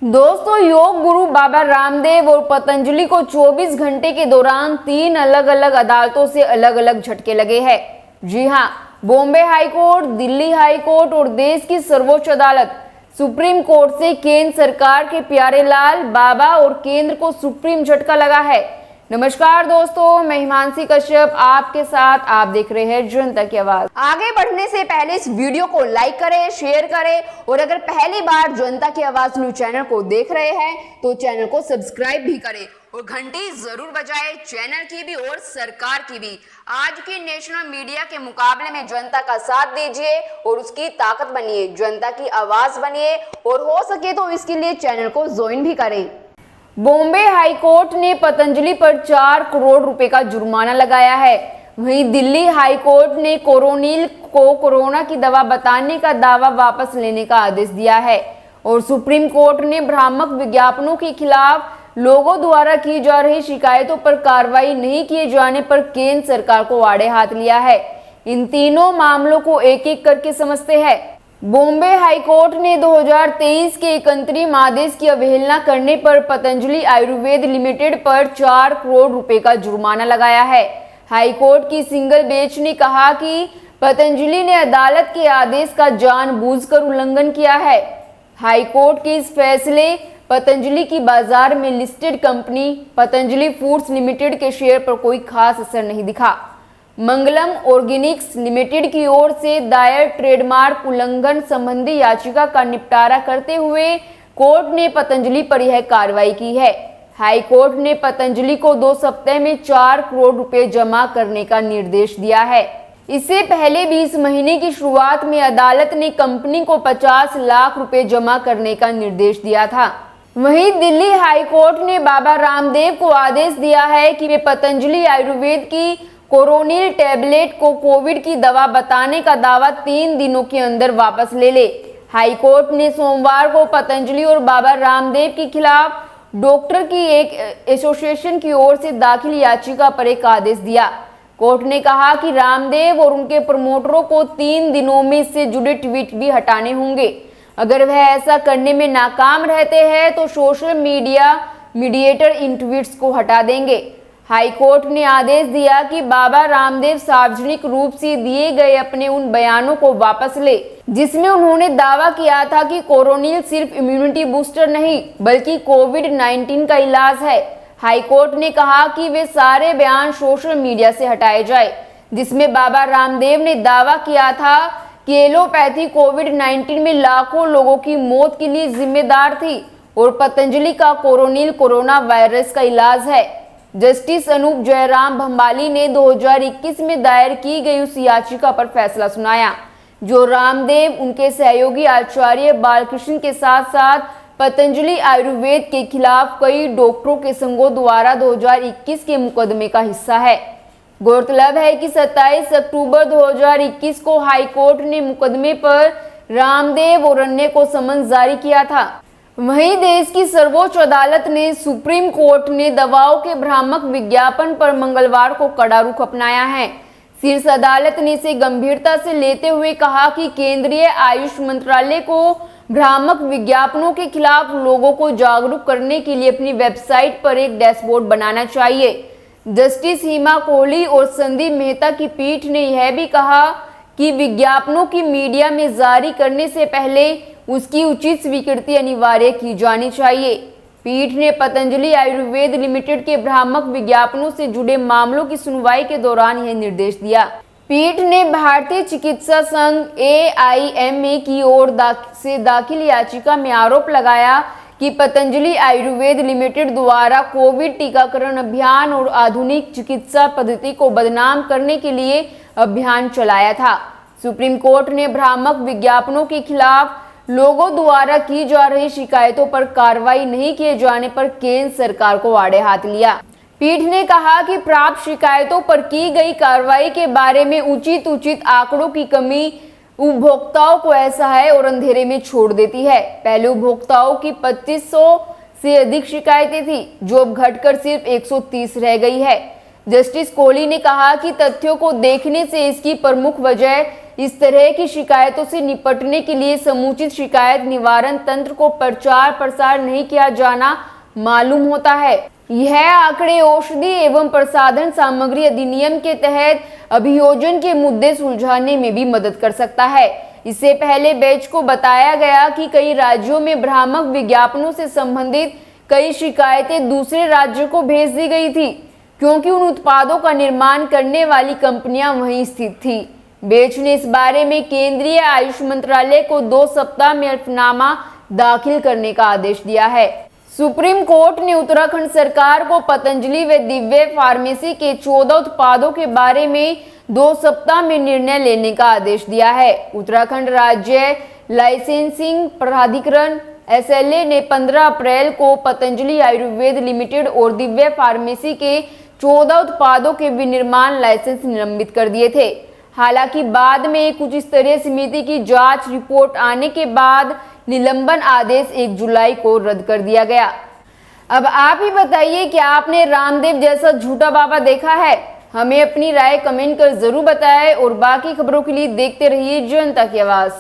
दोस्तों, योग गुरु बाबा रामदेव और पतंजलि को 24 घंटे के दौरान 3 अलग अलग अदालतों से अलग अलग झटके लगे हैं। जी हां, Bombay high court, Delhi high court और देश की सर्वोच्च अदालत सुप्रीम कोर्ट से केंद्र सरकार के प्यारे लाल बाबा और केंद्र को सुप्रीम झटका लगा है। नमस्कार दोस्तों, मैं हिमांशी कश्यप आपके साथ। आप देख रहे हैं जनता की आवाज। आगे बढ़ने से पहले इस वीडियो को लाइक करें, शेयर करें और अगर पहली बार जनता की आवाज न्यूज चैनल को देख रहे हैं तो चैनल को सब्सक्राइब भी करें और घंटी जरूर बजाएं, चैनल की भी और सरकार की भी। आज की नेशनल मीडिया के मुकाबले में जनता का साथ दीजिए और उसकी ताकत बनिए, जनता की आवाज बनिए और हो सके तो इसके लिए चैनल को ज्वाइन भी करें। बॉम्बे हाई कोर्ट ने पतंजलि पर 4 करोड़ रुपए का जुर्माना लगाया है। वहीं दिल्ली हाई कोर्ट ने कोरोनिल को कोरोना की दवा बताने का दावा वापस लेने का आदेश दिया है और सुप्रीम कोर्ट ने भ्रामक विज्ञापनों के खिलाफ लोगों द्वारा की जा रही शिकायतों पर कार्रवाई नहीं किए जाने पर केंद्र सरकार को आड़े हाथ लिया है। इन तीनों मामलों को एक एक करके समझते हैं। बॉम्बे हाई कोर्ट ने 2023 के एक अंतरिम आदेश की अवहेलना करने पर पतंजलि आयुर्वेद लिमिटेड पर 4 करोड़ रुपए का जुर्माना लगाया है। हाई कोर्ट की सिंगल बेंच ने कहा कि पतंजलि ने अदालत के आदेश का जानबूझकर उल्लंघन किया है। हाई कोर्ट के इस फैसले पतंजलि की बाजार में listed company Patanjali foods limited के शेयर पर कोई खास असर नहीं दिखा। मंगलम ऑर्गेनिक्स लिमिटेड की ओर से दायर ट्रेडमार्क उल्लंघन संबंधी याचिका का निपटारा करते हुए कोर्ट ने पतंजलि पर यह कार्रवाई की है। हाई कोर्ट ने पतंजलि को 2 सप्ताह में 4 करोड़ रुपए जमा करने का निर्देश दिया है। इससे पहले भी इस महीने की शुरुआत में अदालत ने कंपनी को 50 लाख रुपए जमा करने का निर्देश दिया था। वहीं दिल्ली हाई कोर्ट ने बाबा रामदेव को आदेश दिया है कि वे पतंजलि आयुर्वेद की कोरोनिल टैबलेट को कोविड की दवा बताने का दावा 3 दिनों के अंदर वापस ले ले। हाई कोर्ट ने सोमवार को पतंजलि और बाबा रामदेव के खिलाफ डॉक्टर की एक एसोसिएशन की ओर से दाखिल याचिका पर एक आदेश दिया। कोर्ट ने कहा कि रामदेव और उनके प्रमोटरों को 3 दिनों में इससे जुड़े ट्वीट भी हटाने होंगे। अगर वह ऐसा करने में नाकाम रहते हैं तो सोशल मीडिया मीडिएटर इन ट्वीट्स को हटा देंगे। हाई कोर्ट ने आदेश दिया कि बाबा रामदेव सार्वजनिक रूप से दिए गए अपने उन बयानों को वापस ले जिसमें उन्होंने दावा किया था कि कोरोनिल सिर्फ इम्यूनिटी बूस्टर नहीं बल्कि कोविड-19 का इलाज है। हाई कोर्ट ने कहा कि वे सारे बयान सोशल मीडिया से हटाए जाए जिसमें बाबा रामदेव ने दावा किया था कि एलोपैथी कोविड-19 में लाखों लोगों की मौत के लिए जिम्मेदार थी और पतंजलि का कोरोनिल कोरोना वायरस का इलाज है। जस्टिस अनूप जयराम भंबाली ने 2021 में दायर की गई उस याचिका पर फैसला सुनाया जो रामदेव, उनके सहयोगी आचार्य बालकृष्ण के साथ साथ पतंजलि आयुर्वेद के खिलाफ कई डॉक्टरों के संघों द्वारा 2021 के मुकदमे का हिस्सा है। गौरतलब है कि 27 अक्टूबर 2021 को हाई कोर्ट ने मुकदमे पर रामदेव और अन्य को समन जारी किया था। वहीं देश की सर्वोच्च अदालत ने सुप्रीम कोर्ट ने दवाओं के भ्रामक विज्ञापन पर मंगलवार को कड़ा रुख अपनाया है। शीर्ष अदालत ने इसे गंभीरता से लेते हुए कहा कि केंद्रीय आयुष मंत्रालय को भ्रामक विज्ञापनों के खिलाफ लोगों को जागरूक करने के लिए अपनी वेबसाइट पर एक डैशबोर्ड बनाना चाहिए। जस्टिस हिमा कोहली और संदीप मेहता की पीठ ने यह भी कहा कि विज्ञापनों की मीडिया में जारी करने से पहले उसकी उचित स्वीकृति अनिवार्य की जानी चाहिए। पीठ ने पतंजलि आयुर्वेद लिमिटेड के भ्रामक विज्ञापनों से जुड़े मामलों की सुनवाई के दौरान यह निर्देश दिया। पीठ ने भारतीय चिकित्सा संघ AIMA की ओर से दाखिल याचिका में आरोप लगाया कि पतंजलि आयुर्वेद लिमिटेड द्वारा कोविड टीकाकरण अभियान और आधुनिक चिकित्सा पद्धति को बदनाम करने के लिए अभियान चलाया था। सुप्रीम कोर्ट ने भ्रामक विज्ञापनों के खिलाफ लोगों द्वारा की जा रही शिकायतों पर कार्रवाई नहीं किए जाने पर केंद्र सरकार को आड़े हाथ लिया। पीठ ने कहा कि प्राप्त शिकायतों पर की गई कार्रवाई के बारे में उचित आंकड़ों की कमी उपभोक्ताओं को असहाय और अंधेरे में छोड़ देती है। पहले उपभोक्ताओं की 2500 से अधिक शिकायतें थी जो अब घटकर सिर्फ 130 रह गई है। जस्टिस कोहली ने कहा कि तथ्यों को देखने से इसकी प्रमुख वजह इस तरह की शिकायतों से निपटने के लिए समुचित शिकायत निवारण तंत्र को प्रचार प्रसार नहीं किया जाना मालूम होता है। यह आंकड़े औषधि एवं प्रसाधन सामग्री अधिनियम के तहत अभियोजन के मुद्दे सुलझाने में भी मदद कर सकता है। इससे पहले बेंच को बताया गया कि कई राज्यों में भ्रामक विज्ञापनों से संबंधित कई शिकायतें दूसरे राज्यों को भेज दी गई थी, क्योंकि उन उत्पादों का निर्माण करने वाली कंपनियां वहीं स्थित थी। बेंच ने इस बारे में केंद्रीय आयुष मंत्रालय को 2 सप्ताह में हलफनामा दाखिल करने का आदेश दिया है। सुप्रीम कोर्ट ने उत्तराखंड सरकार को पतंजलि व दिव्य फार्मेसी के 14 उत्पादों के बारे में 2 सप्ताह में निर्णय लेने का आदेश दिया है। उत्तराखंड राज्य लाइसेंसिंग प्राधिकरण SLA ने 15 अप्रैल को पतंजलि आयुर्वेद लिमिटेड और दिव्य फार्मेसी के 14 उत्पादों के विनिर्माण लाइसेंस निलंबित कर दिए थे। हालांकि बाद में एक उच्च स्तरीय समिति की जांच रिपोर्ट आने के बाद निलंबन आदेश 1 जुलाई को रद्द कर दिया गया। अब आप ही बताइए कि आपने रामदेव जैसा झूठा बाबा देखा है? हमें अपनी राय कमेंट कर जरूर बताएं और बाकी खबरों के लिए देखते रहिए जनता की आवाज।